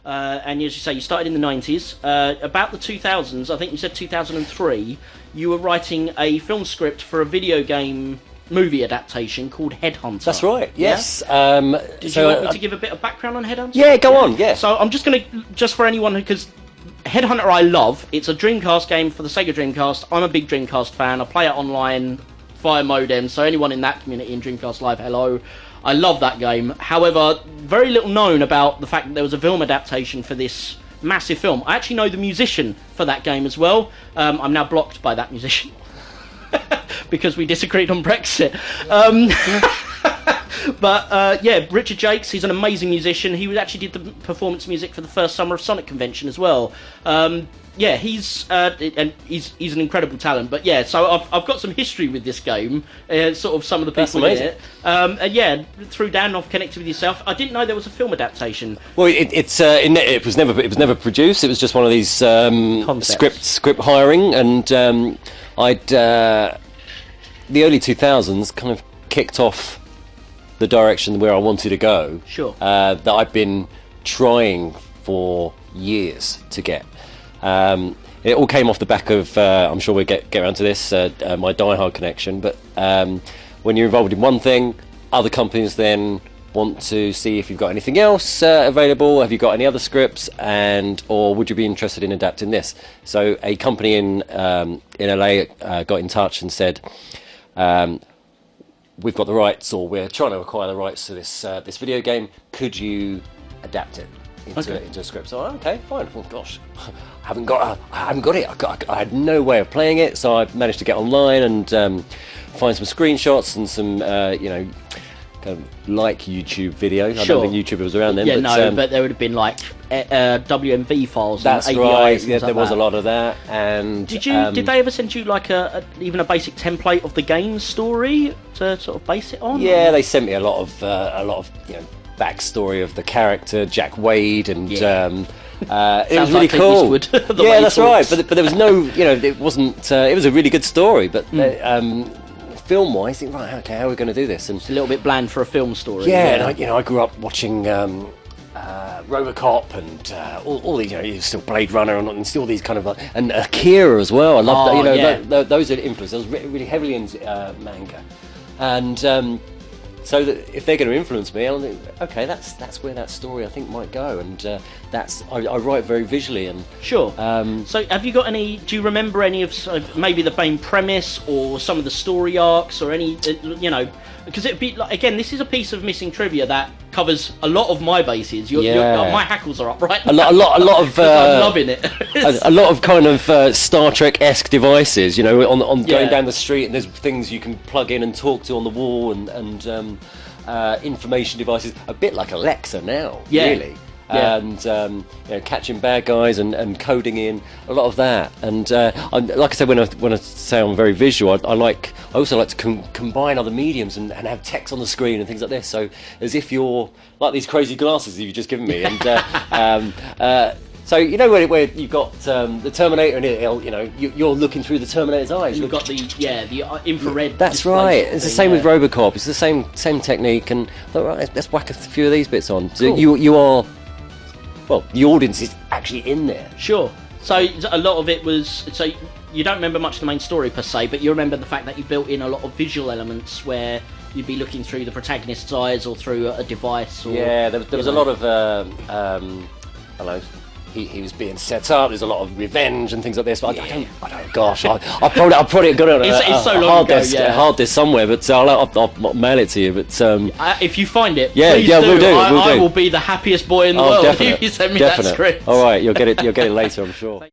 and as you say, you started in the 90s. About the 2000s, I think you said 2003, you were writing a film script for a video game movie adaptation called Headhunter. That's right, yes. Yeah? Did you want me to give a bit of background on Headhunter? Yeah, go on, yeah. So I'm just going to, just for anyone who, because Headhunter I love, it's a Dreamcast game for the Sega Dreamcast. I'm a big Dreamcast fan. I play it online via modem, so anyone in that community in Dreamcast Live, hello. I love that game. However, very little known about the fact that there was a film adaptation for this massive film. I actually know the musician for that game as well. I'm now blocked by that musician because we disagreed on Brexit. But yeah, Richard Jakes, he's an amazing musician. He actually did the performance music for the first Summer of Sonic convention as well. Yeah, he's an incredible talent. But yeah, so I've got some history with this game, sort of some of the people in it. And yeah, through Dan, I've connected with yourself. I didn't know there was a film adaptation. Well, it was never produced. It was just one of these script hiring, and the early 2000s kind of kicked off the direction where I wanted to go. Sure. That I've been trying for years to get. It all came off the back of, I'm sure we'll get around to this, my Die Hard connection, but when you're involved in one thing, other companies then want to see if you've got anything else available, have you got any other scripts, or would you be interested in adapting this? So a company in LA got in touch and said, we've got the rights, or we're trying to acquire the rights to this video game, could you adapt it into a script? So okay, fine. Well, gosh, I haven't got it. I had no way of playing it, so I managed to get online and find some screenshots and some kind of like YouTube video. I don't think YouTube was around then. Yeah, but there would have been like WMV files. That's and AVIs right. And Yeah, like there was that. A lot of that. And did they ever send you like even a basic template of the game story to sort of base it on? Yeah, they sent me a lot of backstory of the character Jack Wade, and it was really like cool. Yeah, that's right. But there was no, it wasn't. It was a really good story, but film-wise, think right, okay, how are we going to do this? And it's a little bit bland for a film story. Yeah, and I grew up watching RoboCop and all these, still Blade Runner and still these kind of and Akira as well. I love that. Those are influences. I was really heavily into manga, and. So that if they're going to influence me, I'll think, okay, that's where that story I think might go, and I write very visually and sure. So have you got any? Do you remember any of maybe the main premise or some of the story arcs or any? Because it'd be like, again, this is a piece of missing trivia that covers a lot of my bases. My hackles are up right now. A lot of I'm loving it. a lot of kind of Star Trek-esque devices, on going down the street, and there's things you can plug in and talk to on the wall, and information devices, a bit like Alexa now, really. Yeah. And catching bad guys and coding in a lot of that, and like I said, when I say I'm very visual, I also like to combine other mediums and have text on the screen and things like this. So as if you're like these crazy glasses you've just given me, and so where you've got the Terminator, and you're looking through the Terminator's eyes. You've got the infrared. That's right. It's the same with RoboCop. It's the same technique, and let's whack a few of these bits on. So cool. you are. Well, the audience is actually in there. Sure. So a lot of it was. So you don't remember much of the main story per se, but you remember the fact that you built in a lot of visual elements where you'd be looking through the protagonist's eyes or through a device. Or, there was a lot of. He was being set up. There's a lot of revenge and things like this. But I don't. Gosh, I probably got it on it's so long ago, a hard disk somewhere. But I'll mail it to you. But if you find it, please we'll do. I will be the happiest boy in the world if you send me that script. All right, you'll get it later, I'm sure.